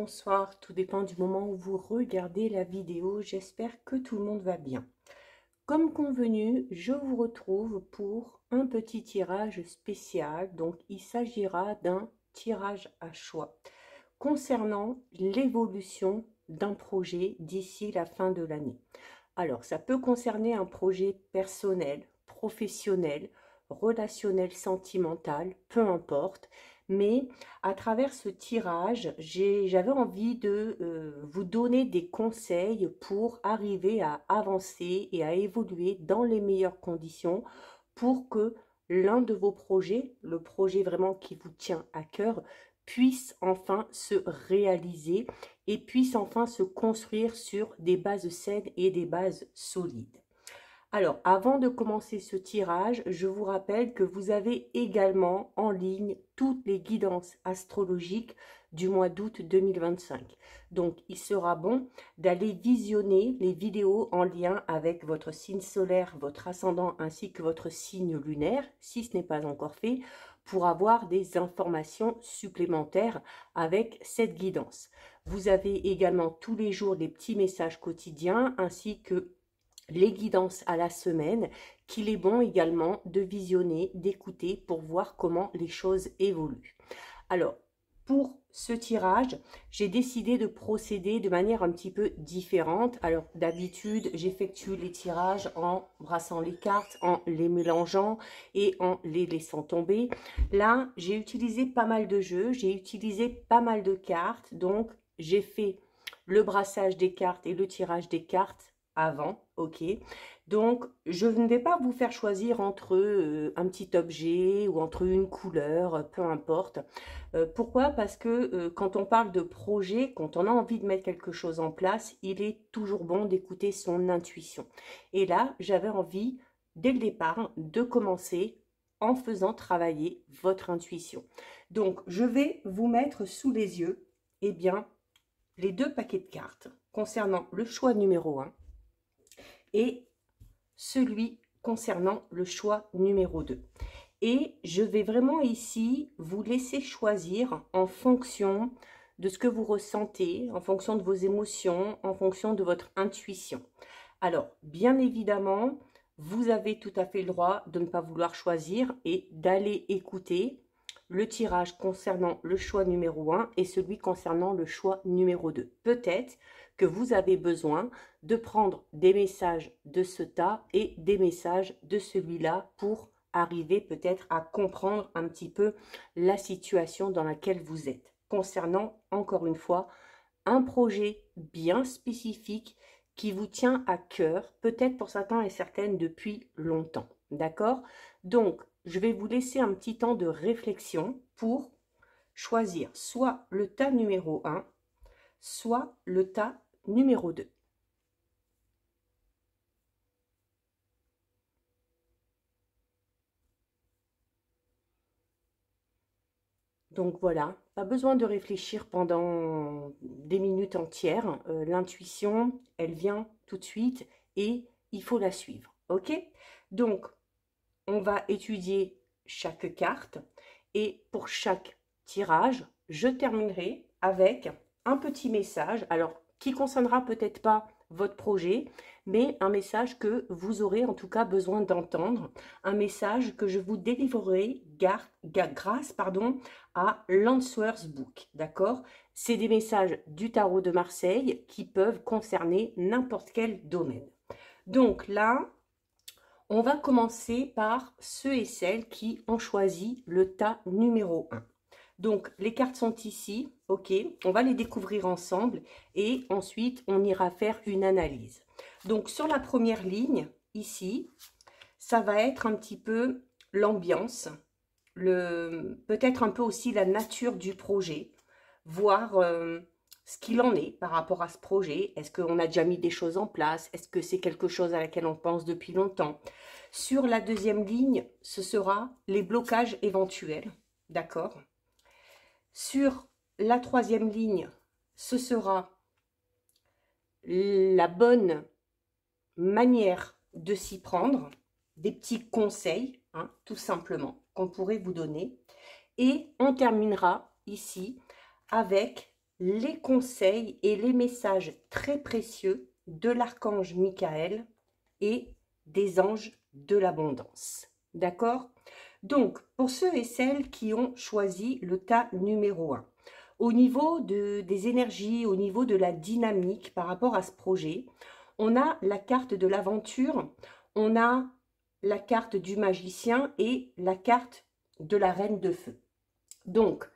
bonsoir, tout dépend du moment où vous regardez la vidéo. J'espère que tout le monde va bien. Comme convenu, je vous retrouve pour un petit tirage spécial. Donc, il s'agira d'un tirage à choix concernant l'évolution d'un projet d'ici la fin de l'année. Alors, ça peut concerner un projet personnel, professionnel, relationnel, sentimental, peu importe. Mais à travers ce tirage, j'avais envie de vous donner des conseils pour arriver à avancer et à évoluer dans les meilleures conditions pour que l'un de vos projets, le projet vraiment qui vous tient à cœur, puisse enfin se réaliser et puisse enfin se construire sur des bases saines et des bases solides. Alors, avant de commencer ce tirage, je vous rappelle que vous avez également en ligne toutes les guidances astrologiques du mois d'août 2025. Donc, il sera bon d'aller visionner les vidéos en lien avec votre signe solaire, votre ascendant ainsi que votre signe lunaire, si ce n'est pas encore fait, pour avoir des informations supplémentaires avec cette guidance. Vous avez également tous les jours des petits messages quotidiens ainsi que les guidances à la semaine qu'il est bon également de visionner, d'écouter pour voir comment les choses évoluent. Alors, pour ce tirage, j'ai décidé de procéder de manière un petit peu différente. Alors, d'habitude, j'effectue les tirages en brassant les cartes, en les mélangeant et en les laissant tomber. Là, j'ai utilisé pas mal de jeux, j'ai utilisé pas mal de cartes. Donc, j'ai fait le brassage des cartes et le tirage des cartes avant, ok. Donc, je ne vais pas vous faire choisir entre un petit objet ou entre une couleur, peu importe. Pourquoi? Parce que quand on parle de projet, quand on a envie de mettre quelque chose en place, il est toujours bon d'écouter son intuition. Et là, j'avais envie, dès le départ, de commencer en faisant travailler votre intuition. Donc, je vais vous mettre sous les yeux, eh bien, les deux paquets de cartes concernant le choix numéro 1 et celui concernant le choix numéro 2. Et je vais vraiment ici vous laisser choisir en fonction de ce que vous ressentez, en fonction de vos émotions, en fonction de votre intuition. Alors, bien évidemment, vous avez tout à fait le droit de ne pas vouloir choisir et d'aller écouter le tirage concernant le choix numéro 1 et celui concernant le choix numéro 2. Peut-être que vous avez besoin de prendre des messages de ce tas et des messages de celui-là pour arriver peut-être à comprendre un petit peu la situation dans laquelle vous êtes. Concernant, encore une fois, un projet bien spécifique qui vous tient à cœur, peut-être pour certains et certaines depuis longtemps. D'accord? Donc, je vais vous laisser un petit temps de réflexion pour choisir soit le tas numéro 1, soit le tas numéro 2. Donc voilà, pas besoin de réfléchir pendant des minutes entières. L'intuition, elle vient tout de suite et il faut la suivre. Ok? Donc, on va étudier chaque carte et pour chaque tirage, je terminerai avec un petit message. Alors, qui concernera peut-être pas votre projet, mais un message que vous aurez en tout cas besoin d'entendre, un message que je vous délivrerai grâce à l'Answers Book, d'accord? C'est des messages du tarot de Marseille qui peuvent concerner n'importe quel domaine. Donc là, on va commencer par ceux et celles qui ont choisi le tas numéro 1. Donc, les cartes sont ici, ok, on va les découvrir ensemble et ensuite, on ira faire une analyse. Donc, sur la première ligne, ici, ça va être un petit peu l'ambiance, peut-être un peu aussi la nature du projet, voir ce qu'il en est par rapport à ce projet. Est-ce qu'on a déjà mis des choses en place? Est-ce que c'est quelque chose à laquelle on pense depuis longtemps? Sur la deuxième ligne, ce sera les blocages éventuels, d'accord? Sur la troisième ligne, ce sera la bonne manière de s'y prendre, des petits conseils, hein, tout simplement, qu'on pourrait vous donner. Et on terminera ici avec les conseils et les messages très précieux de l'archange Michael et des anges de l'abondance. D'accord? Donc, pour ceux et celles qui ont choisi le tas numéro 1, au niveau des énergies, au niveau de la dynamique par rapport à ce projet, on a la carte de l'aventure, on a la carte du magicien et la carte de la reine de feu. Donc,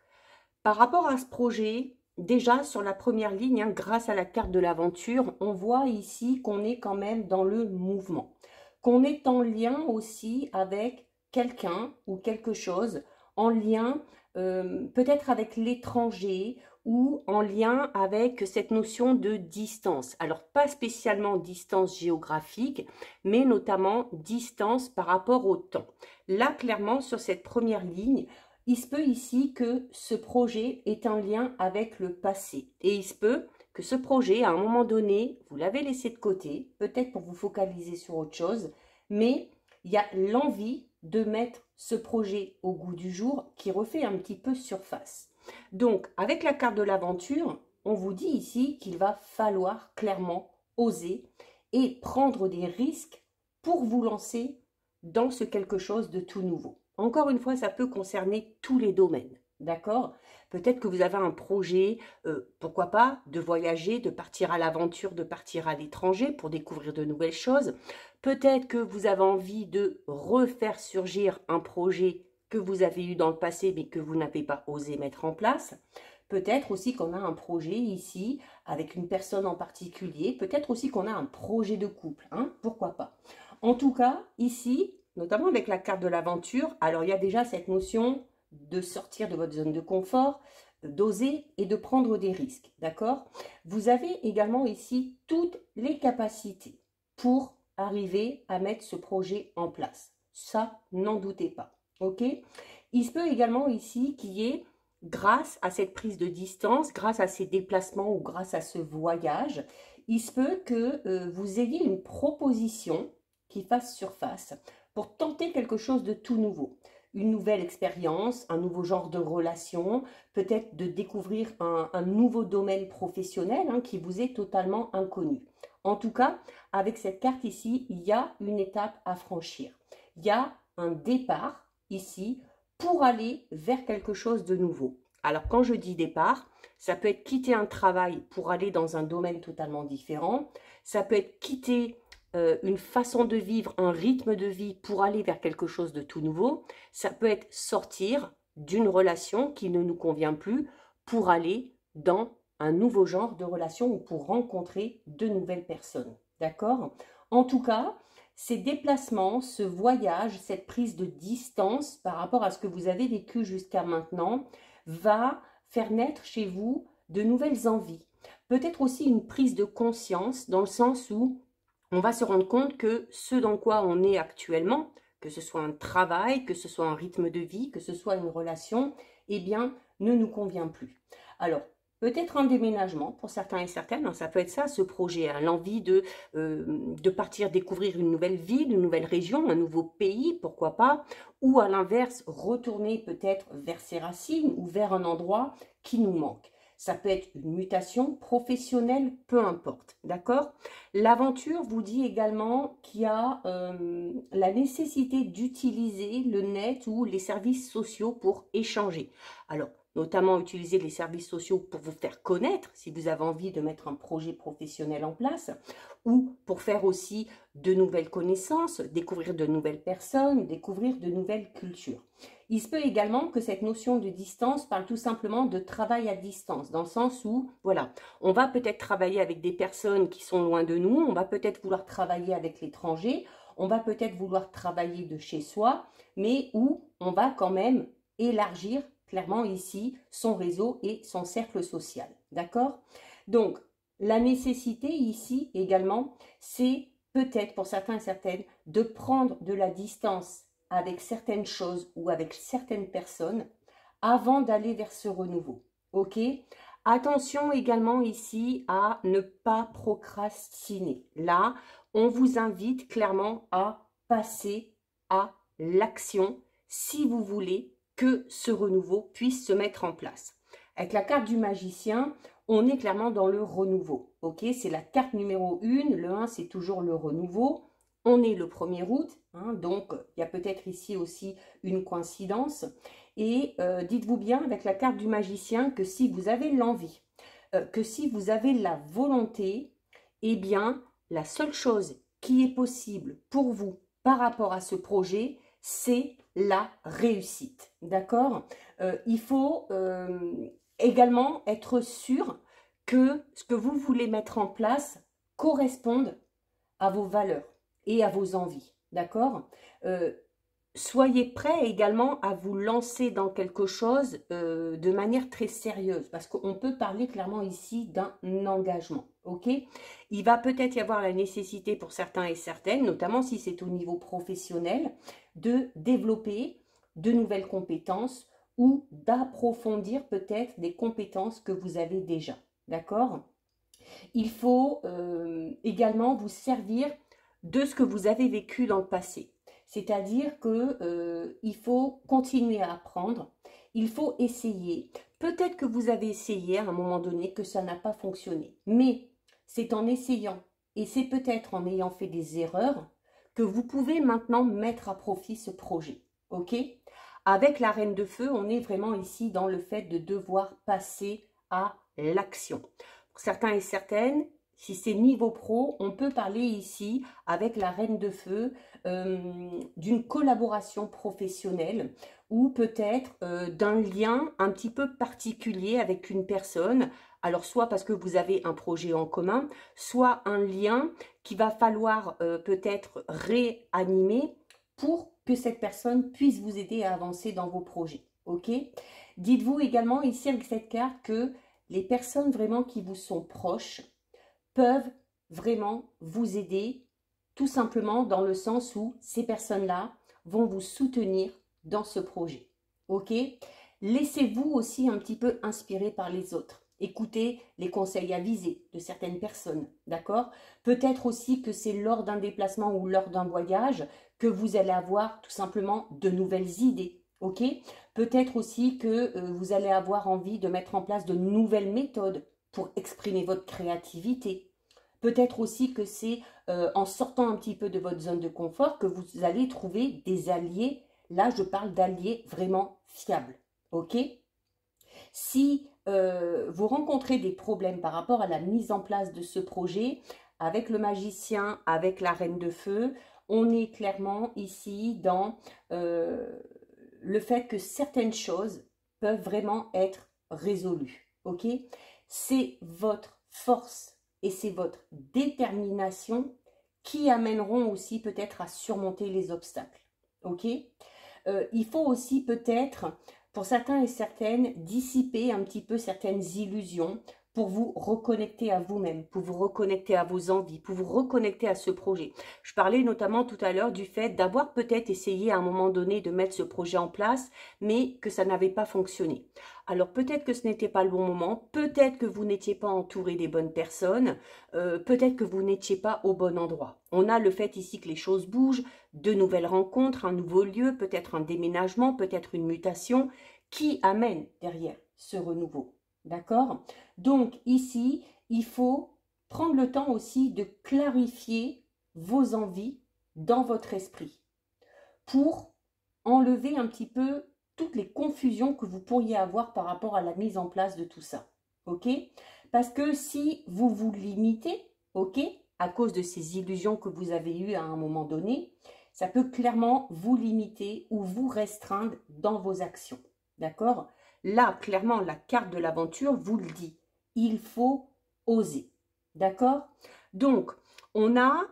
par rapport à ce projet, déjà sur la première ligne, hein, grâce à la carte de l'aventure, on voit ici qu'on est quand même dans le mouvement, qu'on est en lien aussi avec quelqu'un ou quelque chose, en lien peut-être avec l'étranger ou en lien avec cette notion de distance. Alors, pas spécialement distance géographique, mais notamment distance par rapport au temps. Là, clairement, sur cette première ligne, il se peut ici que ce projet ait un lien avec le passé. Et il se peut que ce projet, à un moment donné, vous l'avez laissé de côté, peut-être pour vous focaliser sur autre chose, mais il y a l'envie de mettre ce projet au goût du jour qui refait un petit peu surface. Donc, avec la carte de l'aventure, on vous dit ici qu'il va falloir clairement oser et prendre des risques pour vous lancer dans ce quelque chose de tout nouveau. Encore une fois, ça peut concerner tous les domaines, d'accord? Peut-être que vous avez un projet, pourquoi pas, de voyager, de partir à l'aventure, de partir à l'étranger pour découvrir de nouvelles choses. Peut-être que vous avez envie de refaire surgir un projet que vous avez eu dans le passé mais que vous n'avez pas osé mettre en place. Peut-être aussi qu'on a un projet ici avec une personne en particulier. Peut-être aussi qu'on a un projet de couple, hein, pourquoi pas. En tout cas, ici, notamment avec la carte de l'aventure, alors il y a déjà cette notion de sortir de votre zone de confort, d'oser et de prendre des risques, d'accord? Vous avez également ici toutes les capacités pour arriver à mettre ce projet en place. Ça, n'en doutez pas, ok? Il se peut également ici qu'il y ait, grâce à cette prise de distance, grâce à ces déplacements ou grâce à ce voyage, il se peut que vous ayez une proposition qui fasse surface pour tenter quelque chose de tout nouveau. Une nouvelle expérience, un nouveau genre de relation, peut-être de découvrir un nouveau domaine professionnel hein, qui vous est totalement inconnu. En tout cas, avec cette carte ici, il y a une étape à franchir. Il y a un départ ici pour aller vers quelque chose de nouveau. Alors quand je dis départ, ça peut être quitter un travail pour aller dans un domaine totalement différent. Ça peut être quitter une façon de vivre, un rythme de vie pour aller vers quelque chose de tout nouveau. Ça peut être sortir d'une relation qui ne nous convient plus pour aller dans un nouveau genre de relation ou pour rencontrer de nouvelles personnes. D'accord? En tout cas, ces déplacements, ce voyage, cette prise de distance par rapport à ce que vous avez vécu jusqu'à maintenant va faire naître chez vous de nouvelles envies. Peut-être aussi une prise de conscience dans le sens où on va se rendre compte que ce dans quoi on est actuellement, que ce soit un travail, que ce soit un rythme de vie, que ce soit une relation, eh bien, ne nous convient plus. Alors, peut-être un déménagement pour certains et certaines, ça peut être ça, ce projet, hein, l'envie de partir découvrir une nouvelle ville, une nouvelle région, un nouveau pays, pourquoi pas, ou à l'inverse, retourner peut-être vers ses racines ou vers un endroit qui nous manque. Ça peut être une mutation professionnelle, peu importe, d'accord? L'aventure vous dit également qu'il y a la nécessité d'utiliser le net ou les services sociaux pour échanger. Alors, notamment utiliser les services sociaux pour vous faire connaître si vous avez envie de mettre un projet professionnel en place ou pour faire aussi de nouvelles connaissances, découvrir de nouvelles personnes, découvrir de nouvelles cultures. Il se peut également que cette notion de distance parle tout simplement de travail à distance, dans le sens où, voilà, on va peut-être travailler avec des personnes qui sont loin de nous, on va peut-être vouloir travailler avec l'étranger, on va peut-être vouloir travailler de chez soi, mais où on va quand même élargir clairement ici son réseau et son cercle social, d'accord? Donc, la nécessité ici également, c'est peut-être pour certains et certaines de prendre de la distance avec certaines choses ou avec certaines personnes avant d'aller vers ce renouveau. Ok? Attention également ici à ne pas procrastiner. Là, on vous invite clairement à passer à l'action si vous voulez que ce renouveau puisse se mettre en place. Avec la carte du magicien, on est clairement dans le renouveau. Ok, c'est la carte numéro 1. Le 1, c'est toujours le renouveau. On est le 1er août, hein, donc il y a peut-être ici aussi une coïncidence. Et dites-vous bien avec la carte du magicien que si vous avez l'envie, que si vous avez la volonté, eh bien, la seule chose qui est possible pour vous par rapport à ce projet, c'est la réussite. D'accord? Il faut également être sûr que ce que vous voulez mettre en place corresponde à vos valeurs et à vos envies. D'accord? Soyez prêts également à vous lancer dans quelque chose de manière très sérieuse, parce qu'on peut parler clairement ici d'un engagement, ok? Il va peut-être y avoir la nécessité pour certains et certaines, notamment si c'est au niveau professionnel, de développer de nouvelles compétences ou d'approfondir peut-être des compétences que vous avez déjà, d'accord? Il faut également vous servir de ce que vous avez vécu dans le passé. C'est-à-dire que il faut continuer à apprendre, il faut essayer. Peut-être que vous avez essayé à un moment donné que ça n'a pas fonctionné, mais c'est en essayant et c'est peut-être en ayant fait des erreurs que vous pouvez maintenant mettre à profit ce projet. Ok? Avec la Reine de Feu, on est vraiment ici dans le fait de devoir passer à l'action. Pour certains et certaines, si c'est niveau pro, on peut parler ici avec la Reine de Feu d'une collaboration professionnelle ou peut-être d'un lien un petit peu particulier avec une personne. Alors soit parce que vous avez un projet en commun, soit un lien qu'il va falloir peut-être réanimer pour que cette personne puisse vous aider à avancer dans vos projets. Ok? Dites-vous également ici avec cette carte que les personnes vraiment qui vous sont proches peuvent vraiment vous aider, tout simplement dans le sens où ces personnes-là vont vous soutenir dans ce projet. Ok? Laissez-vous aussi un petit peu inspirer par les autres. Écoutez les conseils avisés de certaines personnes, d'accord? Peut-être aussi que c'est lors d'un déplacement ou lors d'un voyage que vous allez avoir tout simplement de nouvelles idées, ok? Peut-être aussi que vous allez avoir envie de mettre en place de nouvelles méthodes pour exprimer votre créativité. Peut-être aussi que c'est en sortant un petit peu de votre zone de confort que vous allez trouver des alliés. Là, je parle d'alliés vraiment fiables. Ok? Si vous rencontrez des problèmes par rapport à la mise en place de ce projet, avec le magicien, avec la Reine de Feu, on est clairement ici dans le fait que certaines choses peuvent vraiment être résolues. Ok? C'est votre force et c'est votre détermination qui amèneront aussi peut-être à surmonter les obstacles. Ok? Il faut aussi peut-être, pour certains et certaines, dissiper un petit peu certaines illusions pour vous reconnecter à vous-même, pour vous reconnecter à vos envies, pour vous reconnecter à ce projet. Je parlais notamment tout à l'heure du fait d'avoir peut-être essayé à un moment donné de mettre ce projet en place, mais que ça n'avait pas fonctionné. Alors peut-être que ce n'était pas le bon moment, peut-être que vous n'étiez pas entouré des bonnes personnes, peut-être que vous n'étiez pas au bon endroit. On a le fait ici que les choses bougent, de nouvelles rencontres, un nouveau lieu, peut-être un déménagement, peut-être une mutation, qui amène derrière ce renouveau. D'accord? Donc ici, il faut prendre le temps aussi de clarifier vos envies dans votre esprit pour enlever un petit peu toutes les confusions que vous pourriez avoir par rapport à la mise en place de tout ça. Ok? Parce que si vous vous limitez, ok, à cause de ces illusions que vous avez eues à un moment donné, ça peut clairement vous limiter ou vous restreindre dans vos actions. D'accord? Là, clairement, la carte de l'aventure vous le dit. Il faut oser. D'accord? Donc, on a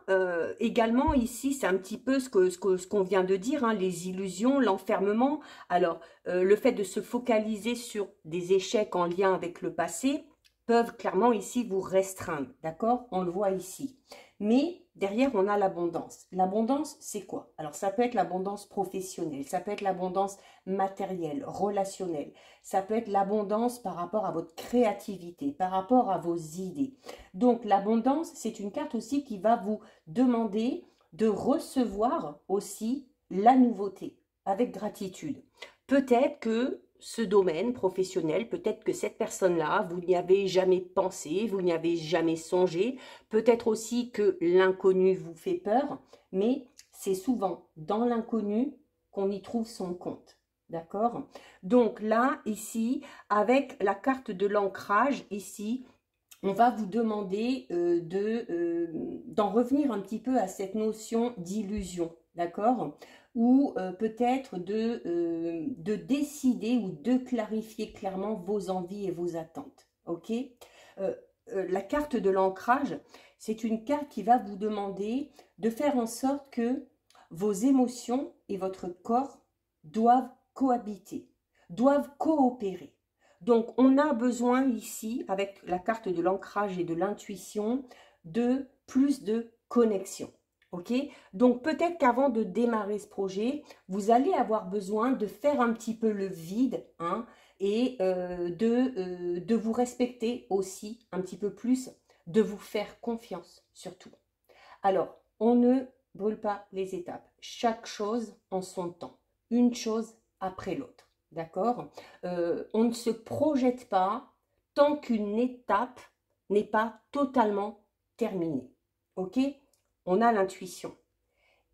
également ici, c'est un petit peu ce qu'on vient de dire, hein, les illusions, l'enfermement. Alors, le fait de se focaliser sur des échecs en lien avec le passé peuvent clairement ici vous restreindre, d'accord? On le voit ici. Mais derrière, on a l'abondance. L'abondance, c'est quoi? Alors, ça peut être l'abondance professionnelle, ça peut être l'abondance matérielle, relationnelle, ça peut être l'abondance par rapport à votre créativité, par rapport à vos idées. Donc, l'abondance, c'est une carte aussi qui va vous demander de recevoir aussi la nouveauté avec gratitude. Peut-être que ce domaine professionnel. Peut-être que cette personne-là, vous n'y avez jamais pensé, vous n'y avez jamais songé. Peut-être aussi que l'inconnu vous fait peur, mais c'est souvent dans l'inconnu qu'on y trouve son compte. D'accord? Donc là, ici, avec la carte de l'ancrage, ici, on va vous demander d'en revenir un petit peu à cette notion d'illusion, d'accord? Ou peut-être de décider ou de clarifier clairement vos envies et vos attentes, ok? La carte de l'ancrage, c'est une carte qui va vous demander de faire en sorte que vos émotions et votre corps doivent cohabiter, doivent coopérer. Donc, on a besoin ici, avec la carte de l'ancrage et de l'intuition, de plus de connexion. Ok? Donc, peut-être qu'avant de démarrer ce projet, vous allez avoir besoin de faire un petit peu le vide, hein, et de vous respecter aussi un petit peu plus, de vous faire confiance surtout. Alors, on ne brûle pas les étapes. Chaque chose en son temps. Une chose après l'autre. D'accord? On ne se projette pas tant qu'une étape n'est pas totalement terminée. Ok? On a l'intuition.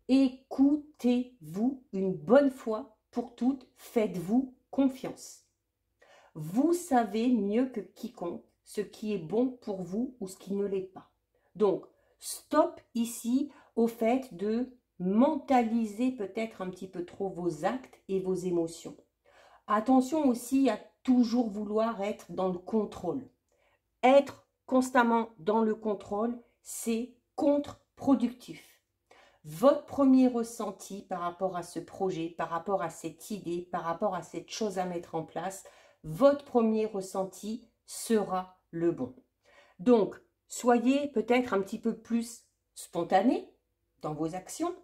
Écoutez-vous une bonne fois pour toutes. Faites-vous confiance. Vous savez mieux que quiconque ce qui est bon pour vous ou ce qui ne l'est pas. Donc, stop ici au fait de mentaliser peut-être un petit peu trop vos actes et vos émotions. Attention aussi à toujours vouloir être dans le contrôle. Être constamment dans le contrôle, c'est contre-productif. Votre premier ressenti par rapport à ce projet, par rapport à cette idée, par rapport à cette chose à mettre en place, votre premier ressenti sera le bon. Donc, soyez peut-être un petit peu plus spontané dans vos actions,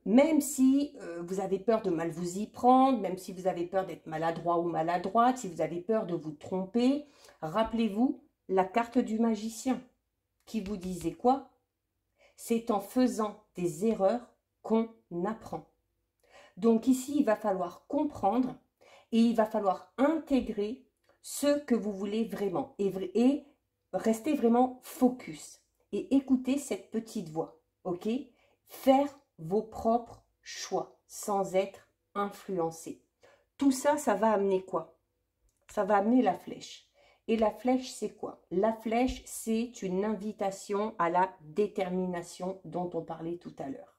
même si vous avez peur de mal vous y prendre, même si vous avez peur d'être maladroit ou maladroite, si vous avez peur de vous tromper, rappelez-vous la carte du magicien qui vous disait quoi? C'est en faisant des erreurs qu'on apprend. Donc ici, il va falloir comprendre et il va falloir intégrer ce que vous voulez vraiment et rester vraiment focus et écouter cette petite voix, ok? Faire vos propres choix sans être influencé. Tout ça, ça va amener quoi? Ça va amener la flèche. Et la flèche, c'est quoi? La flèche, c'est une invitation à la détermination dont on parlait tout à l'heure.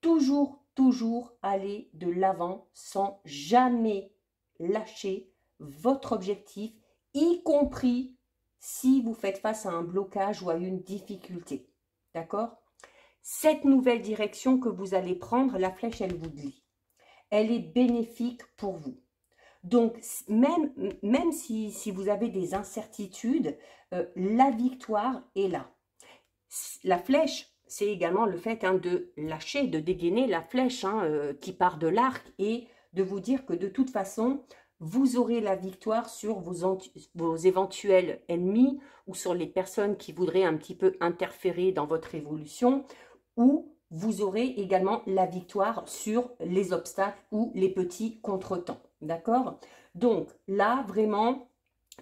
Toujours aller de l'avant sans jamais lâcher votre objectif, y compris si vous faites face à un blocage ou à une difficulté. D'accord? Cette nouvelle direction que vous allez prendre, la flèche, elle vous dit. Elle est bénéfique pour vous. Donc, même si vous avez des incertitudes, la victoire est là. La flèche, c'est également le fait de lâcher, de dégainer la flèche qui part de l'arc et de vous dire que de toute façon, vous aurez la victoire sur vos éventuels ennemis ou sur les personnes qui voudraient un petit peu interférer dans votre évolution, ou vous aurez également la victoire sur les obstacles ou les petits contretemps. D'accord? Donc là, vraiment,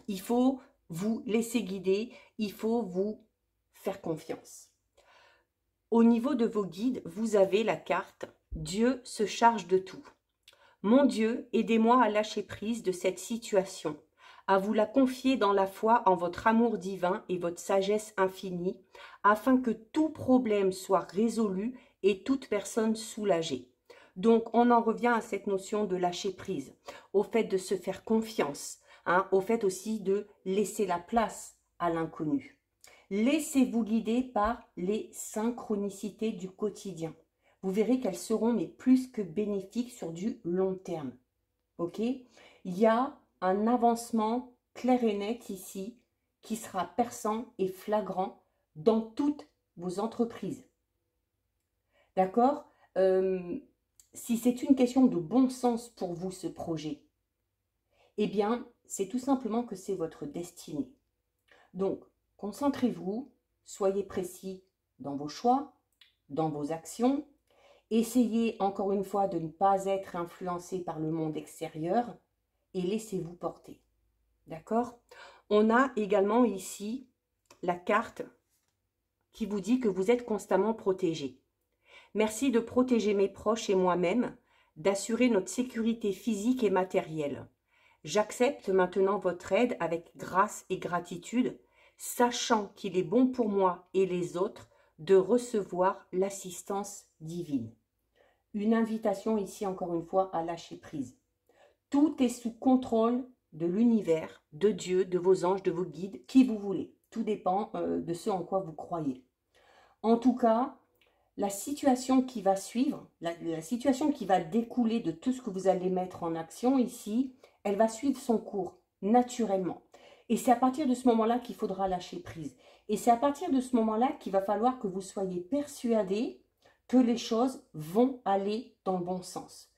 il faut vous laisser guider, il faut vous faire confiance. Au niveau de vos guides, vous avez la carte « Dieu se charge de tout ». Mon Dieu, aidez-moi à lâcher prise de cette situation, à vous la confier dans la foi en votre amour divin et votre sagesse infinie, afin que tout problème soit résolu et toute personne soulagée. Donc, on en revient à cette notion de lâcher prise, au fait de se faire confiance, au fait aussi de laisser la place à l'inconnu. Laissez-vous guider par les synchronicités du quotidien. Vous verrez qu'elles seront mais plus que bénéfiques sur du long terme. Ok? Il y a un avancement clair et net ici qui sera perçant et flagrant dans toutes vos entreprises. D'accord? Si c'est une question de bon sens pour vous, ce projet, eh bien, c'est tout simplement que c'est votre destinée. Donc, concentrez-vous, soyez précis dans vos choix, dans vos actions. Essayez encore une fois de ne pas être influencé par le monde extérieur. et laissez-vous porter. D'accord? On a également ici la carte qui vous dit que vous êtes constamment protégé. Merci de protéger mes proches et moi-même, d'assurer notre sécurité physique et matérielle. J'accepte maintenant votre aide avec grâce et gratitude, sachant qu'il est bon pour moi et les autres de recevoir l'assistance divine. Une invitation ici, encore une fois, à lâcher prise. Tout est sous contrôle de l'univers, de Dieu, de vos anges, de vos guides, qui vous voulez. Tout dépend de ce en quoi vous croyez. En tout cas, la situation qui va suivre, la situation qui va découler de tout ce que vous allez mettre en action ici, elle va suivre son cours naturellement. Et c'est à partir de ce moment-là qu'il faudra lâcher prise. Et c'est à partir de ce moment-là qu'il va falloir que vous soyez persuadés que les choses vont aller dans le bon sens.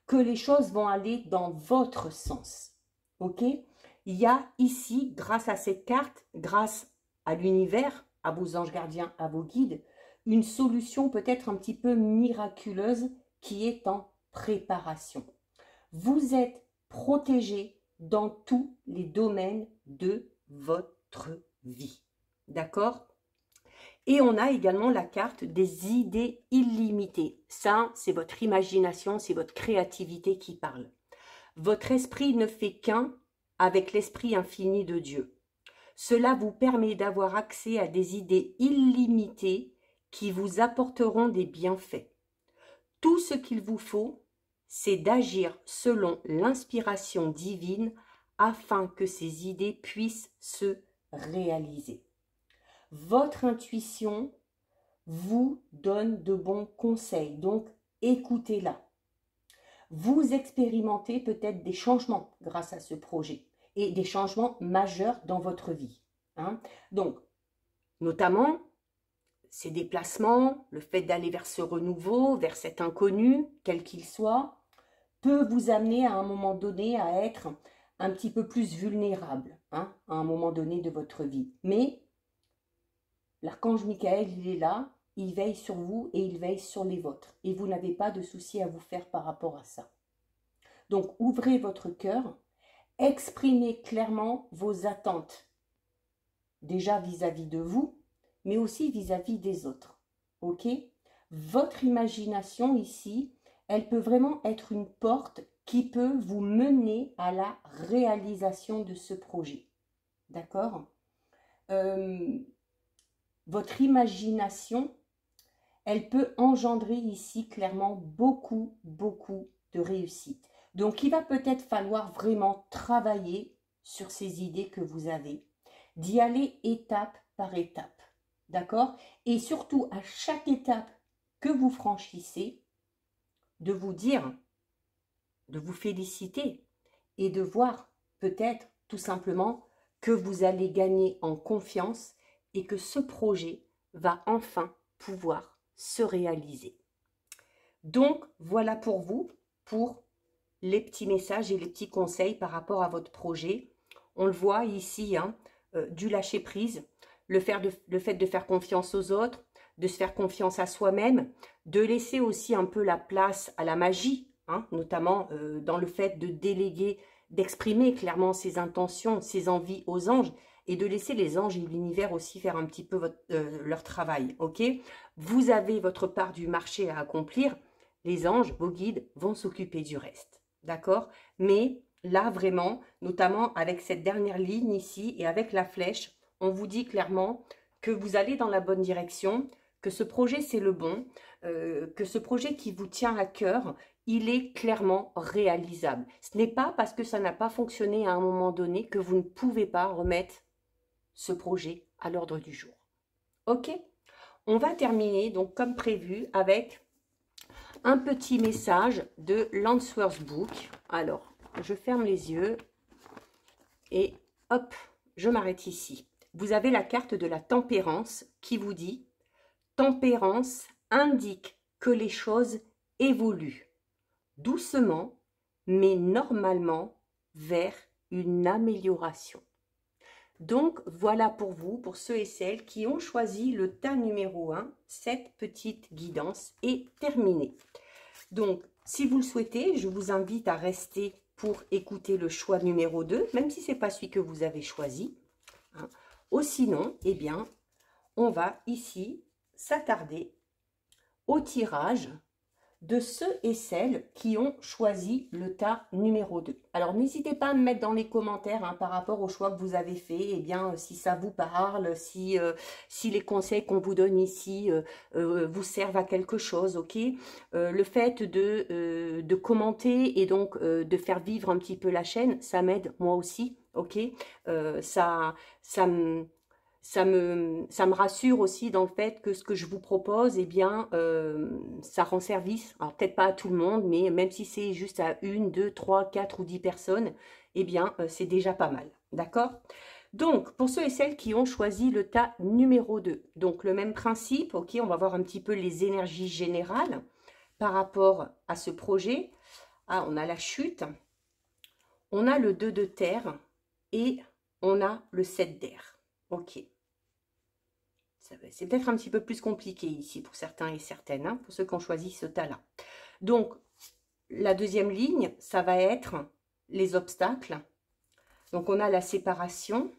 Que les choses vont aller dans votre sens. Ok? Il y a ici, grâce à cette carte, grâce à l'univers, à vos anges gardiens, à vos guides, une solution peut-être un petit peu miraculeuse qui est en préparation. Vous êtes protégé dans tous les domaines de votre vie. D'accord? Et on a également la carte des idées illimitées. Ça, c'est votre imagination, c'est votre créativité qui parle. Votre esprit ne fait qu'un avec l'esprit infini de Dieu. Cela vous permet d'avoir accès à des idées illimitées qui vous apporteront des bienfaits. Tout ce qu'il vous faut, c'est d'agir selon l'inspiration divine afin que ces idées puissent se réaliser. Votre intuition vous donne de bons conseils, donc écoutez-la. Vous expérimentez peut-être des changements grâce à ce projet et des changements majeurs dans votre vie. Donc, notamment, ces déplacements, le fait d'aller vers ce renouveau, vers cet inconnu, quel qu'il soit, peut vous amener à un moment donné à être un petit peu plus vulnérable, à un moment donné de votre vie. Mais l'archange Michael, il est là, il veille sur vous et il veille sur les vôtres. Et vous n'avez pas de soucis à vous faire par rapport à ça. Donc, ouvrez votre cœur, exprimez clairement vos attentes, déjà vis-à-vis de vous, mais aussi vis-à-vis des autres. Ok? Votre imagination ici, elle peut vraiment être une porte qui peut vous mener à la réalisation de ce projet. D'accord? Votre imagination, elle peut engendrer ici clairement beaucoup de réussite. Donc, il va peut-être falloir vraiment travailler sur ces idées que vous avez, d'y aller étape par étape. D'accord? Et surtout, à chaque étape que vous franchissez, de vous dire, de vous féliciter et de voir peut-être tout simplement que vous allez gagner en confiance et que ce projet va enfin pouvoir se réaliser. Donc, voilà pour vous, pour les petits messages et les petits conseils par rapport à votre projet. On le voit ici, du lâcher prise, le fait de faire confiance aux autres, de se faire confiance à soi-même, de laisser aussi un peu la place à la magie, notamment dans le fait de déléguer, d'exprimer clairement ses intentions, ses envies aux anges, et de laisser les anges et l'univers aussi faire un petit peu leur travail. Ok? Vous avez votre part du marché à accomplir, les anges, vos guides, vont s'occuper du reste. D'accord? Mais là, vraiment, notamment avec cette dernière ligne ici et avec la flèche, on vous dit clairement que vous allez dans la bonne direction, que ce projet c'est le bon, que ce projet qui vous tient à cœur, il est clairement réalisable. Ce n'est pas parce que ça n'a pas fonctionné à un moment donné que vous ne pouvez pas remettre ce projet à l'ordre du jour. Ok? On va terminer donc comme prévu avec un petit message de l'Answers Book. Alors, je ferme les yeux et hop, je m'arrête ici. Vous avez la carte de la tempérance qui vous dit « Tempérance indique que les choses évoluent doucement, mais normalement vers une amélioration. » Donc, voilà pour vous, pour ceux et celles qui ont choisi le tas numéro 1, cette petite guidance est terminée. Donc, si vous le souhaitez, je vous invite à rester pour écouter le choix numéro 2, même si ce n'est pas celui que vous avez choisi. Hein. Ou sinon, eh bien, on va ici s'attarder au tirage de ceux et celles qui ont choisi le tas numéro 2. Alors, n'hésitez pas à me mettre dans les commentaires hein, par rapport au choix que vous avez fait, eh bien, si ça vous parle, si les conseils qu'on vous donne ici vous servent à quelque chose, ok. Le fait de commenter et donc de faire vivre un petit peu la chaîne, ça m'aide moi aussi, ok. Ça me rassure aussi dans le fait que ce que je vous propose, eh bien, ça rend service. Alors, peut-être pas à tout le monde, mais même si c'est juste à 1, 2, 3, 4 ou 10 personnes, eh bien, c'est déjà pas mal. D'accord? Donc, pour ceux et celles qui ont choisi le tas numéro 2, donc le même principe, ok, on va voir un petit peu les énergies générales par rapport à ce projet. Ah, on a la chute, on a le 2 de terre et on a le 7 d'air. Ok. C'est peut-être un petit peu plus compliqué ici pour certains et certaines, hein, pour ceux qui ont choisi ce tas-là. Donc, la deuxième ligne, ça va être les obstacles. Donc, on a la séparation,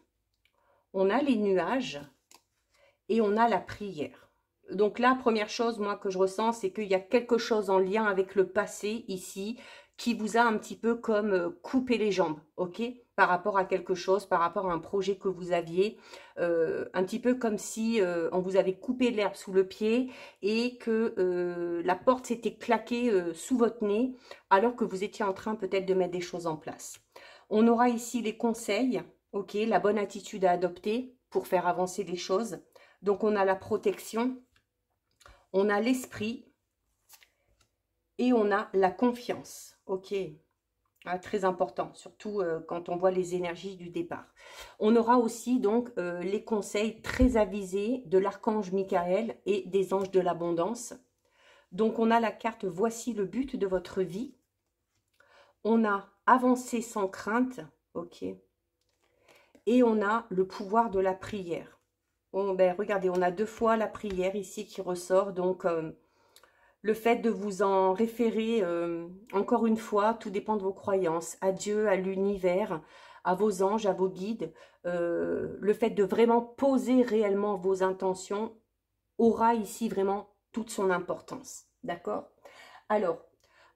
on a les nuages et on a la prière. Donc là, première chose, moi, que je ressens, c'est qu'il y a quelque chose en lien avec le passé ici qui vous a un petit peu comme coupé les jambes, ok? Par rapport à quelque chose, par rapport à un projet que vous aviez, un petit peu comme si on vous avait coupé l'herbe sous le pied et que la porte s'était claquée sous votre nez alors que vous étiez en train peut-être de mettre des choses en place. On aura ici les conseils, ok? La bonne attitude à adopter pour faire avancer les choses. Donc, on a la protection, on a l'esprit et on a la confiance. Ok, ah, très important, surtout quand on voit les énergies du départ. On aura aussi donc les conseils très avisés de l'archange Michael et des anges de l'abondance. Donc, on a la carte « Voici le but de votre vie ». On a « Avancer sans crainte ». Ok. Et on a le pouvoir de la prière. Bon, ben, regardez, on a 2 fois la prière ici qui ressort. Donc, le fait de vous en référer, encore une fois, tout dépend de vos croyances. À Dieu, à l'univers, à vos anges, à vos guides. Le fait de vraiment poser réellement vos intentions aura ici vraiment toute son importance. D'accord? Alors,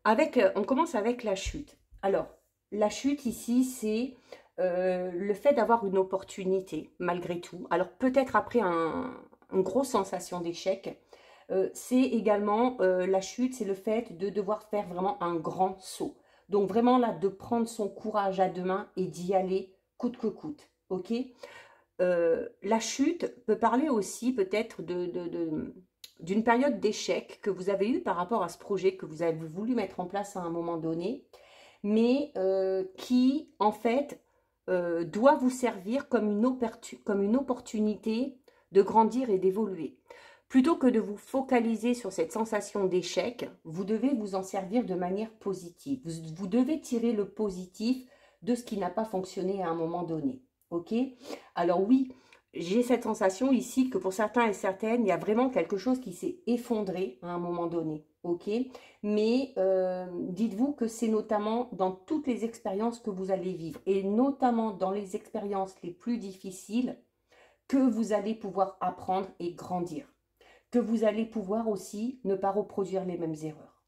on commence avec la chute. Alors, la chute ici, c'est le fait d'avoir une opportunité, malgré tout. Alors, peut-être après une grosse sensation d'échec, c'est également la chute, c'est le fait de devoir faire vraiment un grand saut. Donc, vraiment là, de prendre son courage à deux mains et d'y aller coûte que coûte. Ok? La chute peut parler aussi peut-être d'une période d'échec que vous avez eue par rapport à ce projet que vous avez voulu mettre en place à un moment donné, mais qui, en fait, doit vous servir comme une opportunité de grandir et d'évoluer. Plutôt que de vous focaliser sur cette sensation d'échec, vous devez vous en servir de manière positive. Vous devez tirer le positif de ce qui n'a pas fonctionné à un moment donné. Ok? Alors oui, j'ai cette sensation ici que pour certains et certaines, il y a vraiment quelque chose qui s'est effondré à un moment donné. Ok? Mais dites-vous que c'est notamment dans toutes les expériences que vous allez vivre et notamment dans les expériences les plus difficiles que vous allez pouvoir apprendre et grandir. Que vous allez pouvoir aussi ne pas reproduire les mêmes erreurs.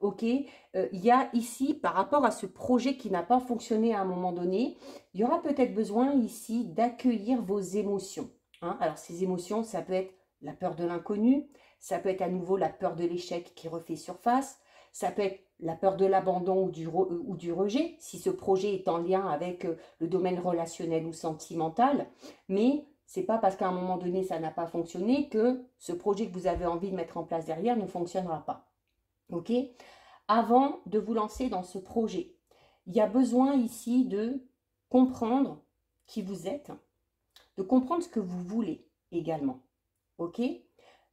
Ok, il y a ici, par rapport à ce projet qui n'a pas fonctionné à un moment donné, il y aura peut-être besoin ici d'accueillir vos émotions. Hein. Alors, ces émotions, ça peut être la peur de l'inconnu, ça peut être à nouveau la peur de l'échec qui refait surface, ça peut être la peur de l'abandon ou du rejet, si ce projet est en lien avec le domaine relationnel ou sentimental, mais c'est pas parce qu'à un moment donné, ça n'a pas fonctionné que ce projet que vous avez envie de mettre en place derrière ne fonctionnera pas. Ok? Avant de vous lancer dans ce projet, il y a besoin ici de comprendre qui vous êtes, de comprendre ce que vous voulez également. Ok?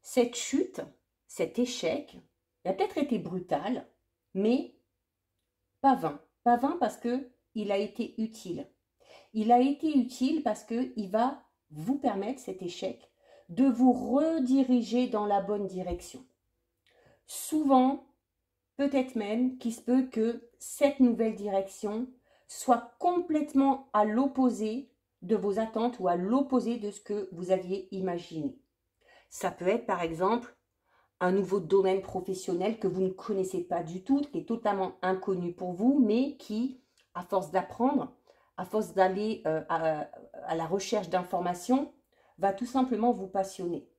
Cette chute, cet échec, il a peut-être été brutal, mais pas vain. Pas vain parce qu'il a été utile. Il a été utile parce qu'il va vous permettre, cet échec, de vous rediriger dans la bonne direction. Souvent, peut-être même qu'il se peut que cette nouvelle direction soit complètement à l'opposé de vos attentes ou à l'opposé de ce que vous aviez imaginé. Ça peut être par exemple un nouveau domaine professionnel que vous ne connaissez pas du tout, qui est totalement inconnu pour vous, mais qui, à force d'apprendre, à force d'aller à la recherche d'informations, va tout simplement vous passionner.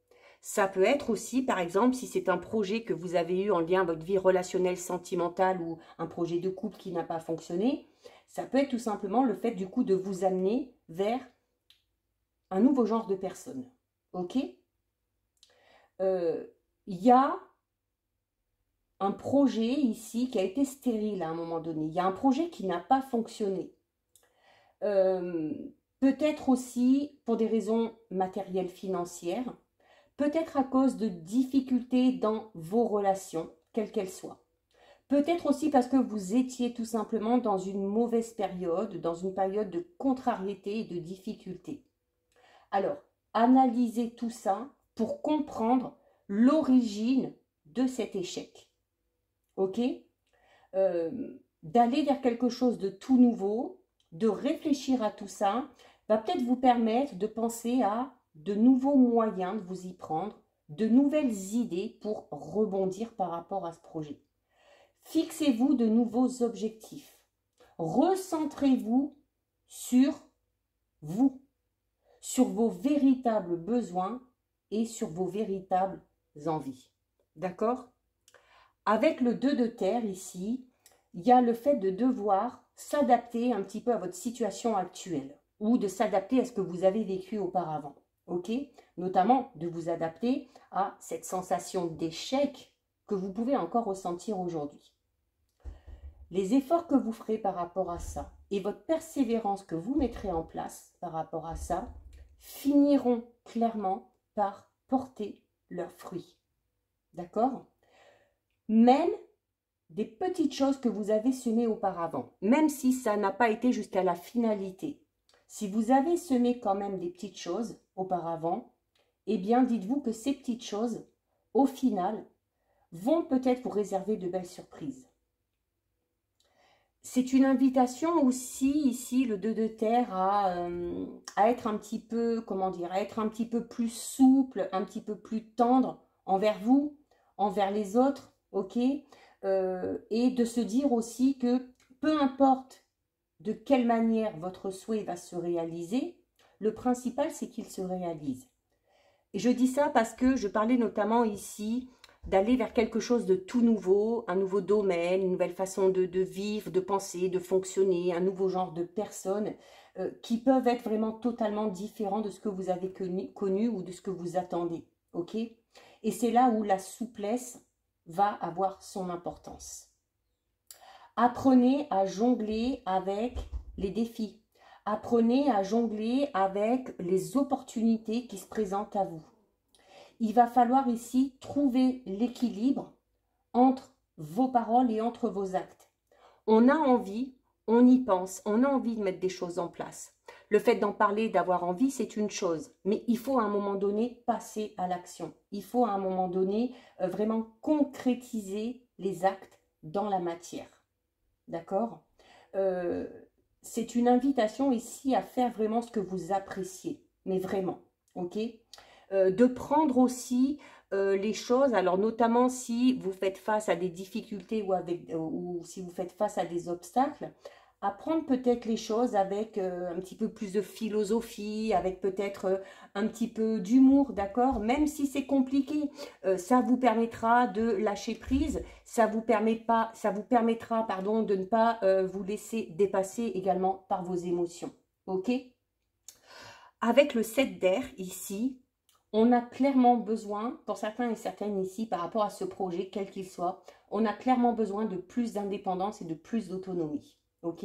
Ça peut être aussi, par exemple, si c'est un projet que vous avez eu en lien avec votre vie relationnelle, sentimentale ou un projet de couple qui n'a pas fonctionné, ça peut être tout simplement le fait du coup de vous amener vers un nouveau genre de personne. Ok ? Il y a un projet ici qui a été stérile à un moment donné. Il y a un projet qui n'a pas fonctionné. Peut-être aussi pour des raisons matérielles, financières. Peut-être à cause de difficultés dans vos relations, quelles qu'elles soient. Peut-être aussi parce que vous étiez tout simplement dans une mauvaise période, dans une période de contrariété et de difficulté. Alors, analysez tout ça pour comprendre l'origine de cet échec. Ok ? D'aller vers quelque chose de tout nouveau, de réfléchir à tout ça, va peut-être vous permettre de penser à de nouveaux moyens de vous y prendre, de nouvelles idées pour rebondir par rapport à ce projet. Fixez-vous de nouveaux objectifs. Recentrez-vous sur vous, sur vos véritables besoins et sur vos véritables envies. D'accord ? Avec le 2 de terre ici, il y a le fait de devoir s'adapter un petit peu à votre situation actuelle ou de s'adapter à ce que vous avez vécu auparavant. Ok ? Notamment de vous adapter à cette sensation d'échec que vous pouvez encore ressentir aujourd'hui. Les efforts que vous ferez par rapport à ça et votre persévérance que vous mettrez en place par rapport à ça finiront clairement par porter leurs fruits. D'accord ? Même des petites choses que vous avez semées auparavant, même si ça n'a pas été jusqu'à la finalité. Si vous avez semé quand même des petites choses auparavant, eh bien dites-vous que ces petites choses, au final, vont peut-être vous réserver de belles surprises. C'est une invitation aussi, ici, le 2 de terre, à être un petit peu, comment dire, à être un petit peu plus souple, un petit peu plus tendre envers vous, envers les autres, ok ? Et de se dire aussi que peu importe de quelle manière votre souhait va se réaliser, le principal c'est qu'il se réalise. Et je dis ça parce que je parlais notamment ici d'aller vers quelque chose de tout nouveau, un nouveau domaine, une nouvelle façon de vivre, de penser, de fonctionner, un nouveau genre de personnes qui peuvent être vraiment totalement différents de ce que vous avez connu ou de ce que vous attendez. Ok ? Et c'est là où la souplesse va avoir son importance. Apprenez à jongler avec les défis. Apprenez à jongler avec les opportunités qui se présentent à vous. Il va falloir ici trouver l'équilibre entre vos paroles et entre vos actes. On a envie, on y pense, on a envie de mettre des choses en place. Le fait d'en parler, d'avoir envie, c'est une chose. Mais il faut à un moment donné passer à l'action. Il faut à un moment donné vraiment concrétiser les actes dans la matière. D'accord ? C'est une invitation ici à faire vraiment ce que vous appréciez. Mais vraiment, ok ? De prendre aussi les choses, alors notamment si vous faites face à des difficultés ou si vous faites face à des obstacles, à prendre peut-être les choses avec un petit peu plus de philosophie, avec peut-être un petit peu d'humour, d'accord ? Même si c'est compliqué, ça vous permettra de lâcher prise, ça vous permettra de ne pas vous laisser dépasser également par vos émotions, ok ? Avec le 7 d'air ici, on a clairement besoin, pour certains et certaines ici, par rapport à ce projet, quel qu'il soit, on a clairement besoin de plus d'indépendance et de plus d'autonomie. Ok ?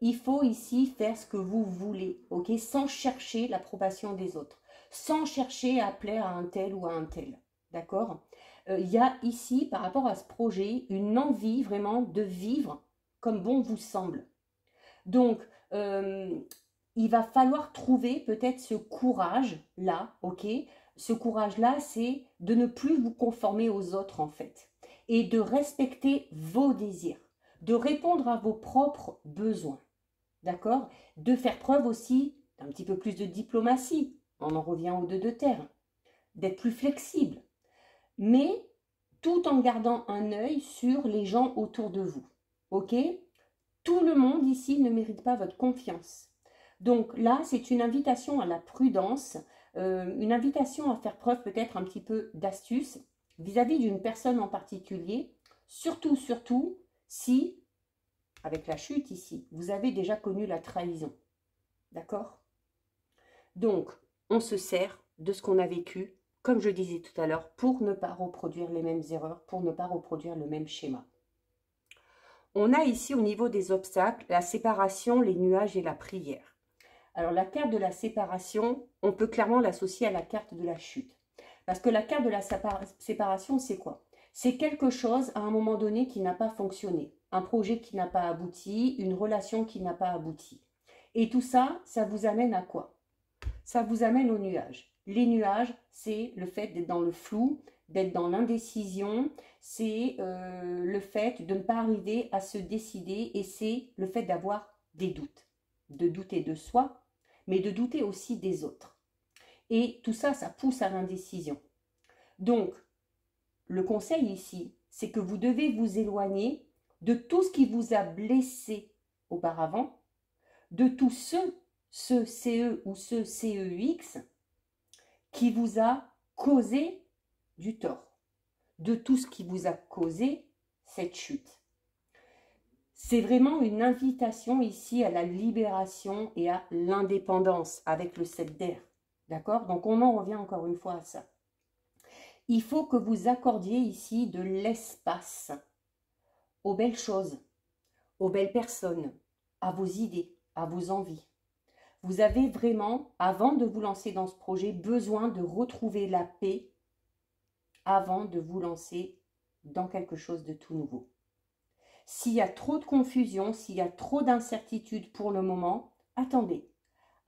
Il faut ici faire ce que vous voulez, ok ? Sans chercher l'approbation des autres, sans chercher à plaire à un tel ou à un tel. D'accord ? Il y a ici, par rapport à ce projet, une envie vraiment de vivre comme bon vous semble. Donc, il va falloir trouver peut-être ce courage-là, ok ? Ce courage-là, c'est de ne plus vous conformer aux autres, en fait. et de respecter vos désirs, de répondre à vos propres besoins, d'accord? De faire preuve aussi d'un petit peu plus de diplomatie, on en revient aux deux de terre, d'être plus flexible, mais tout en gardant un œil sur les gens autour de vous, ok? Tout le monde ici ne mérite pas votre confiance. Donc là, c'est une invitation à la prudence, une invitation à faire preuve peut-être un petit peu d'astuce vis-à-vis d'une personne en particulier, surtout si, avec la chute ici, vous avez déjà connu la trahison. D'accord? Donc, on se sert de ce qu'on a vécu, comme je disais tout à l'heure, pour ne pas reproduire les mêmes erreurs, pour ne pas reproduire le même schéma. On a ici au niveau des obstacles, la séparation, les nuages et la prière. Alors la carte de la séparation, on peut clairement l'associer à la carte de la chute. Parce que la carte de la séparation, c'est quoi? C'est quelque chose à un moment donné qui n'a pas fonctionné. Un projet qui n'a pas abouti, une relation qui n'a pas abouti. Et tout ça, ça vous amène à quoi? Ça vous amène aux nuages. Les nuages, c'est le fait d'être dans le flou, d'être dans l'indécision, c'est le fait de ne pas arriver à se décider et c'est le fait d'avoir des doutes. De douter de soi, mais de douter aussi des autres. Et tout ça, ça pousse à l'indécision. Donc, le conseil ici, c'est que vous devez vous éloigner de tout ce qui vous a blessé auparavant, de tout ce CE ou ce CEX qui vous a causé du tort, de tout ce qui vous a causé cette chute. C'est vraiment une invitation ici à la libération et à l'indépendance avec le 7 d'air. D'accord? Donc on en revient encore une fois à ça. Il faut que vous accordiez ici de l'espace aux belles choses, aux belles personnes, à vos idées, à vos envies. Vous avez vraiment, avant de vous lancer dans ce projet, besoin de retrouver la paix avant de vous lancer dans quelque chose de tout nouveau. S'il y a trop de confusion, s'il y a trop d'incertitude pour le moment, attendez.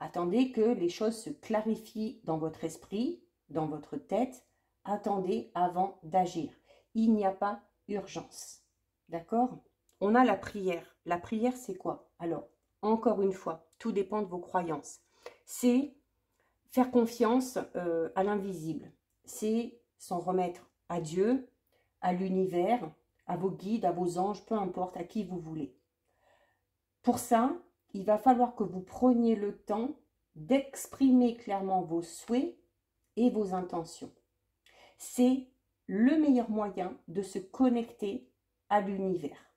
Attendez que les choses se clarifient dans votre esprit, dans votre tête. Attendez avant d'agir. Il n'y a pas urgence. D'accord? On a la prière. La prière, c'est quoi? Alors, encore une fois, tout dépend de vos croyances. C'est faire confiance à l'invisible. C'est s'en remettre à Dieu, à l'univers, à vos guides, à vos anges, peu importe, à qui vous voulez. Pour ça, il va falloir que vous preniez le temps d'exprimer clairement vos souhaits et vos intentions. C'est le meilleur moyen de se connecter à l'univers.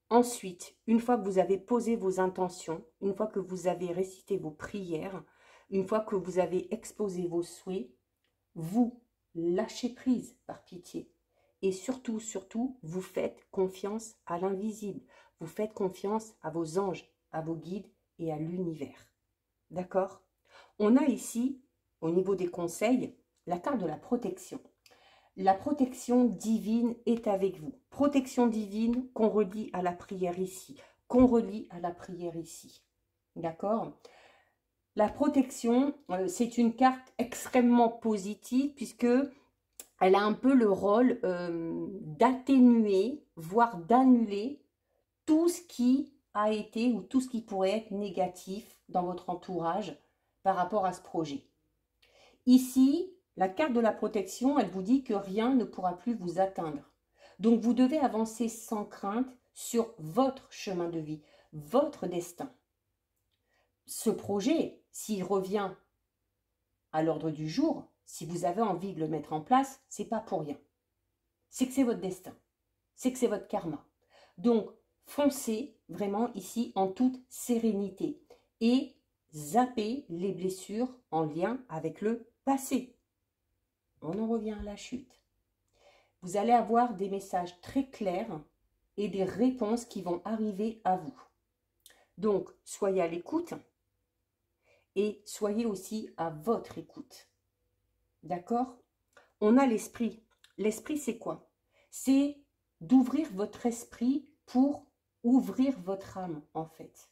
Ensuite, une fois que vous avez posé vos intentions, une fois que vous avez récité vos prières, une fois que vous avez exposé vos souhaits, vous lâchez prise par pitié. Et surtout, vous faites confiance à l'invisible. Vous faites confiance à vos anges, à vos guides et à l'univers. D'accord? On a ici, au niveau des conseils, la carte de la protection. La protection divine est avec vous. Protection divine qu'on relie à la prière ici. Qu'on relie à la prière ici. D'accord? La protection, c'est une carte extrêmement positive puisque elle a un peu le rôle d'atténuer, voire d'annuler tout ce qui a été ou tout ce qui pourrait être négatif dans votre entourage par rapport à ce projet. Ici, la carte de la protection, elle vous dit que rien ne pourra plus vous atteindre. Donc, vous devez avancer sans crainte sur votre chemin de vie, votre destin. Ce projet, s'il revient à l'ordre du jour, si vous avez envie de le mettre en place, c'est pas pour rien. C'est que c'est votre destin. C'est que c'est votre karma. Donc, foncez vraiment ici en toute sérénité et zappez les blessures en lien avec le passé. On en revient à la chute. Vous allez avoir des messages très clairs et des réponses qui vont arriver à vous. Donc, soyez à l'écoute et soyez aussi à votre écoute. D'accord? On a l'esprit. L'esprit, c'est quoi? C'est d'ouvrir votre esprit pour ouvrir votre âme, en fait.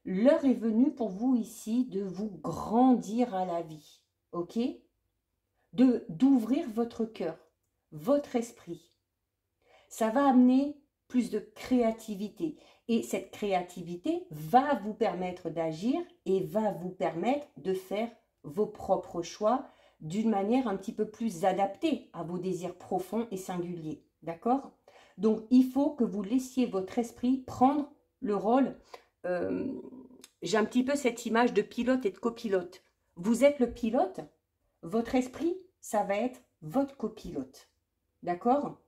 L'heure est venue pour vous ici de vous grandir à la vie, ok? D'ouvrir votre cœur, votre esprit, Ça va amener plus de créativité. Et cette créativité va vous permettre d'agir et va vous permettre de faire vos propres choix d'une manière un petit peu plus adaptée à vos désirs profonds et singuliers. D'accord? Donc, il faut que vous laissiez votre esprit prendre le rôle. J'ai un petit peu cette image de pilote et de copilote. Vous êtes le pilote, votre esprit, ça va être votre copilote. D'accord?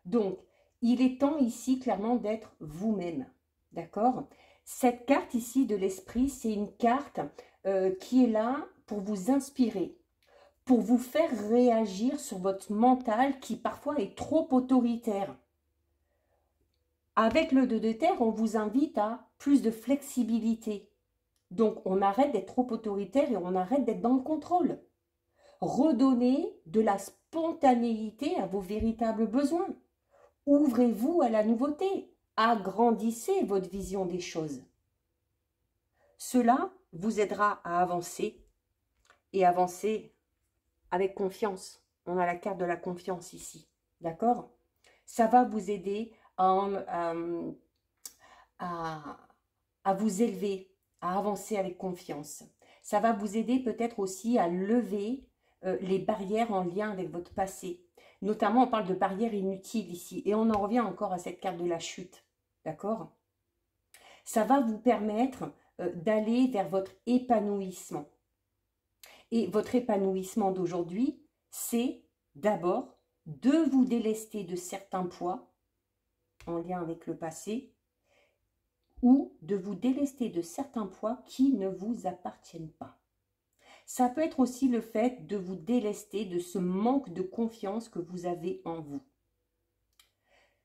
Donc, il est temps ici clairement d'être vous-même. D'accord? Cette carte ici de l'esprit, c'est une carte qui est là pour vous inspirer, pour vous faire réagir sur votre mental qui parfois est trop autoritaire. Avec le 2 de terre, on vous invite à plus de flexibilité. Donc, on arrête d'être trop autoritaire et on arrête d'être dans le contrôle. Redonnez de la spontanéité à vos véritables besoins. Ouvrez-vous à la nouveauté. Agrandissez votre vision des choses. Cela vous aidera à avancer et avancer avec confiance. On a la carte de la confiance ici. D'accord? Ça va vous aider à vous élever, à avancer avec confiance. Ça va vous aider peut-être aussi à lever les barrières en lien avec votre passé. Notamment, on parle de barrières inutiles ici. Et on en revient encore à cette carte de la chute. D'accord? Ça va vous permettre d'aller vers votre épanouissement. Et votre épanouissement d'aujourd'hui, c'est d'abord de vous délester de certains poids en lien avec le passé ou de vous délester de certains poids qui ne vous appartiennent pas. Ça peut être aussi le fait de vous délester de ce manque de confiance que vous avez en vous.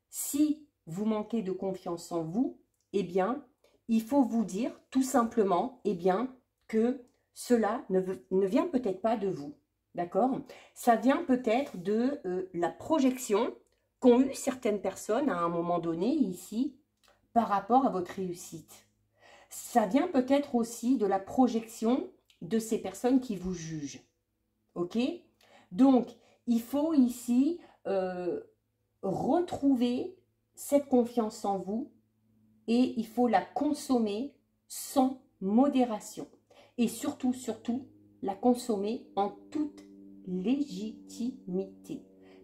Si vous manquez de confiance en vous, eh bien, il faut vous dire tout simplement, eh bien, que cela ne vient peut-être pas de vous. D'accord? Ça vient peut-être de la projection qu'ont eu certaines personnes à un moment donné ici par rapport à votre réussite. Ça vient peut-être aussi de la projection de ces personnes qui vous jugent. Ok? Donc, il faut ici retrouver cette confiance en vous et il faut la consommer sans modération. Et surtout, la consommer en toute légitimité.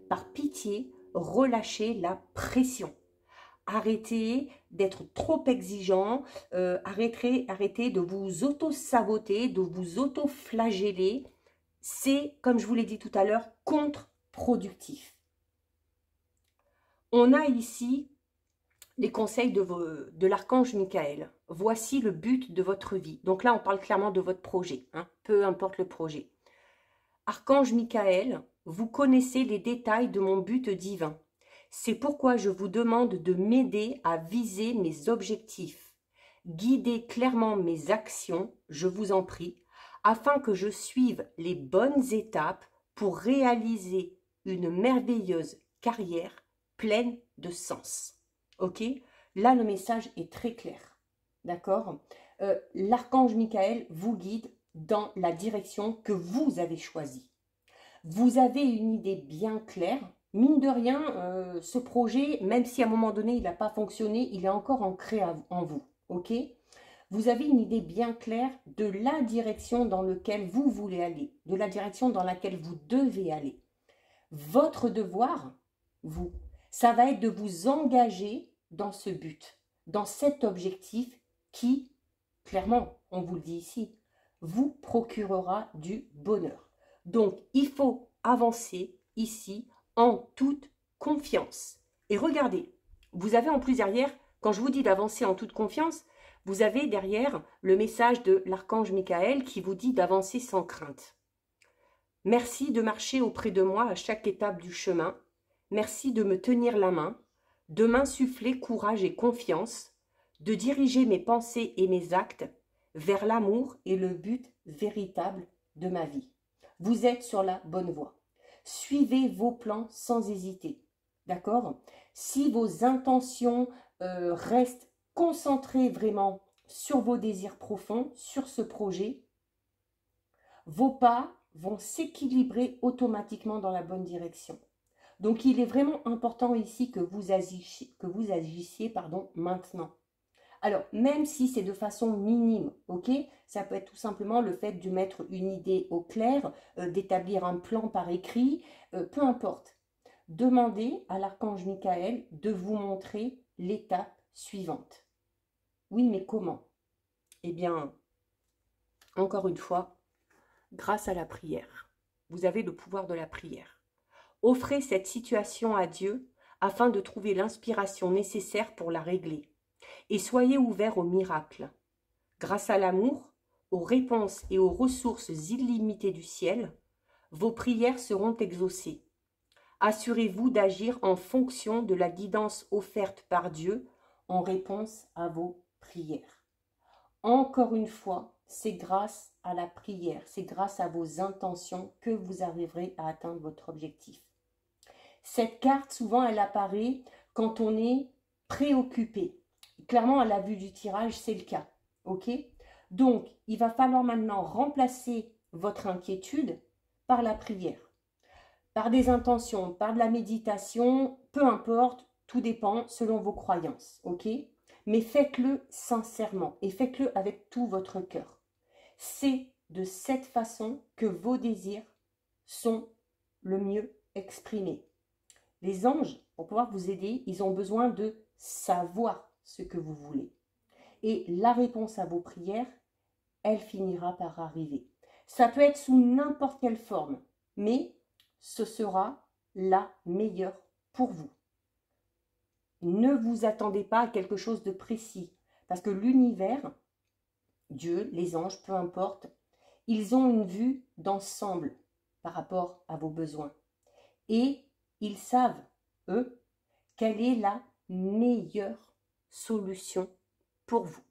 Par pitié, relâchez la pression. Arrêtez d'être trop exigeant, arrêtez de vous auto-saboter, de vous auto-flageller. C'est, comme je vous l'ai dit tout à l'heure, contre-productif. On a ici les conseils de l'archange Michael. Voici le but de votre vie. Donc là, on parle clairement de votre projet, hein, peu importe le projet. Archange Michael, vous connaissez les détails de mon but divin. C'est pourquoi je vous demande de m'aider à viser mes objectifs. Guidez clairement mes actions, je vous en prie, afin que je suive les bonnes étapes pour réaliser une merveilleuse carrière pleine de sens. Ok? Là, le message est très clair. D'accord? L'archange Michael vous guide dans la direction que vous avez choisie. Vous avez une idée bien claire. Mine de rien, ce projet, même si à un moment donné, il n'a pas fonctionné, il est encore ancré en vous. Ok? Vous avez une idée bien claire de la direction dans laquelle vous voulez aller, de la direction dans laquelle vous devez aller. Votre devoir, vous, ça va être de vous engager dans ce but, dans cet objectif qui, clairement, on vous le dit ici, vous procurera du bonheur. Donc, il faut avancer ici en toute confiance. Et regardez, vous avez en plus derrière, quand je vous dis d'avancer en toute confiance, vous avez derrière le message de l'archange Michael qui vous dit d'avancer sans crainte. Merci de marcher auprès de moi à chaque étape du chemin. Merci de me tenir la main, de m'insuffler courage et confiance, de diriger mes pensées et mes actes vers l'amour et le but véritable de ma vie. Vous êtes sur la bonne voie. Suivez vos plans sans hésiter. D'accord? Si vos intentions restent concentrées vraiment sur vos désirs profonds, sur ce projet, vos pas vont s'équilibrer automatiquement dans la bonne direction. Donc, il est vraiment important ici que vous agissiez maintenant. Alors, même si c'est de façon minime, ok? Ça peut être tout simplement le fait de mettre une idée au clair, d'établir un plan par écrit, peu importe. Demandez à l'archange Michael de vous montrer l'étape suivante. Oui, mais comment? Eh bien, encore une fois, grâce à la prière. Vous avez le pouvoir de la prière. Offrez cette situation à Dieu afin de trouver l'inspiration nécessaire pour la régler. Et soyez ouverts au miracle. Grâce à l'amour, aux réponses et aux ressources illimitées du ciel, vos prières seront exaucées. Assurez-vous d'agir en fonction de la guidance offerte par Dieu en réponse à vos prières. Encore une fois, c'est grâce à la prière, c'est grâce à vos intentions que vous arriverez à atteindre votre objectif. Cette carte, souvent, elle apparaît quand on est préoccupé. Clairement, à la vue du tirage, c'est le cas. Ok? Donc, il va falloir maintenant remplacer votre inquiétude par la prière, par des intentions, par de la méditation, peu importe, tout dépend selon vos croyances. Ok? Mais faites-le sincèrement et faites-le avec tout votre cœur. C'est de cette façon que vos désirs sont le mieux exprimés. Les anges, pour pouvoir vous aider, ils ont besoin de savoir ce que vous voulez. Et la réponse à vos prières, elle finira par arriver. Ça peut être sous n'importe quelle forme, mais ce sera la meilleure pour vous. Ne vous attendez pas à quelque chose de précis, parce que l'univers, Dieu, les anges, peu importe, ils ont une vue d'ensemble par rapport à vos besoins. Et ils savent, eux, quelle est la meilleure solution pour vous.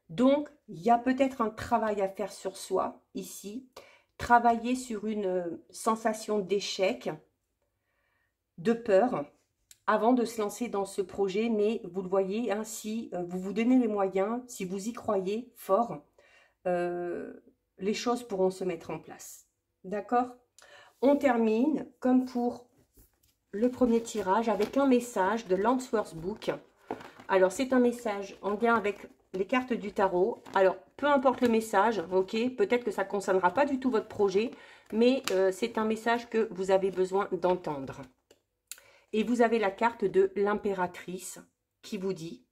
Donc, il y a peut-être un travail à faire sur soi, ici. Travailler sur une sensation d'échec, de peur, avant de se lancer dans ce projet. Mais vous le voyez, hein, si vous vous donnez les moyens, si vous y croyez fort, les choses pourront se mettre en place. D'accord? On termine, comme pour le premier tirage, avec un message de Landsworth Book. Alors, c'est un message en lien avec les cartes du tarot. Alors, peu importe le message, ok, peut-être que ça ne concernera pas du tout votre projet, mais c'est un message que vous avez besoin d'entendre. Et vous avez la carte de l'impératrice qui vous dit: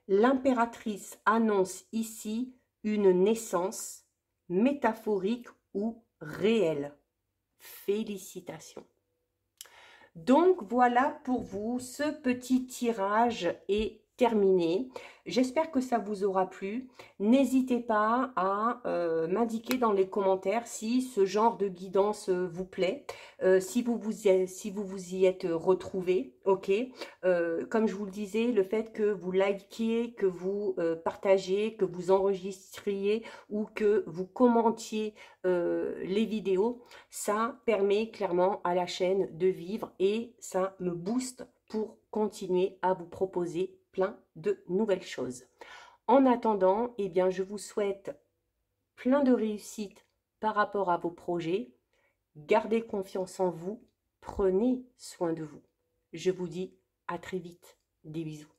l'impératrice annonce ici une naissance métaphorique ou réelle. Félicitations. Donc voilà pour vous, ce petit tirage est terminé. J'espère que ça vous aura plu. N'hésitez pas à m'indiquer dans les commentaires si ce genre de guidance vous plaît, si vous vous y êtes retrouvé, ok. Comme je vous le disais, le fait que vous likiez, que vous partagez, que vous enregistriez ou que vous commentiez les vidéos, ça permet clairement à la chaîne de vivre et ça me booste pour continuer à vous proposer plein de nouvelles choses. En attendant, eh bien, je vous souhaite plein de réussite par rapport à vos projets. Gardez confiance en vous, prenez soin de vous. Je vous dis à très vite. Des bisous.